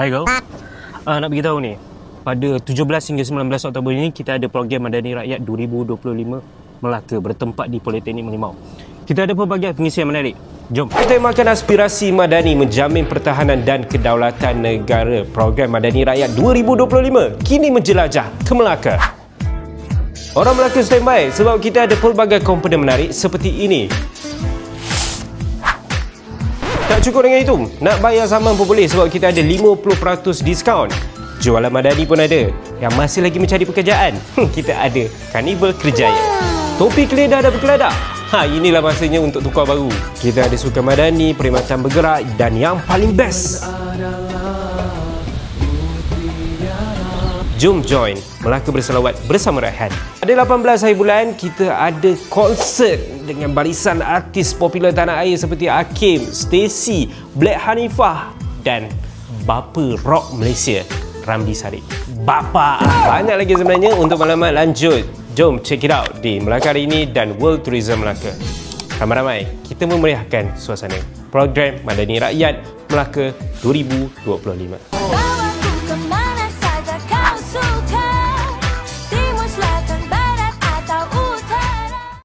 Hai girl. Nak beritahu ni, pada 17 hingga 19 Oktober ini kita ada program Madani Rakyat 2025 Melaka bertempat di Politeknik Merlimau. Kita ada pelbagai pengisian menarik. Jom. Bertemakan aspirasi Madani menjamin pertahanan dan kedaulatan negara. Program Madani Rakyat 2025 kini menjelajah ke Melaka. Orang Melaka standby sebab kita ada pelbagai komponen menarik seperti ini. Tak cukup dengan itu, nak bayar saman pun boleh sebab kita ada 50% diskaun. Jualan Madani pun ada. Yang masih lagi mencari pekerjaan, kita ada Karnival Kerjaya. Topi Keledar dan Berkeladak. Inilah masanya untuk tukar baru. Kita ada Sukan Madani, Perkhidmatan Bergerak dan yang paling best, jom join Melaka Berselawat bersama Raihan. Pada 18 hari bulan, kita ada konsert dengan barisan artis popular tanah air seperti Hakim, Stacy, Black Hanifah dan bapa rock Malaysia, Ramli Sarip. Bapa! Banyak lagi sebenarnya untuk maklumat lanjut. Jom check it out di Melaka Hari Ini dan World Tourism Melaka. Ramai-ramai kita memeriahkan suasana. Program Madani Rakyat Melaka 2025.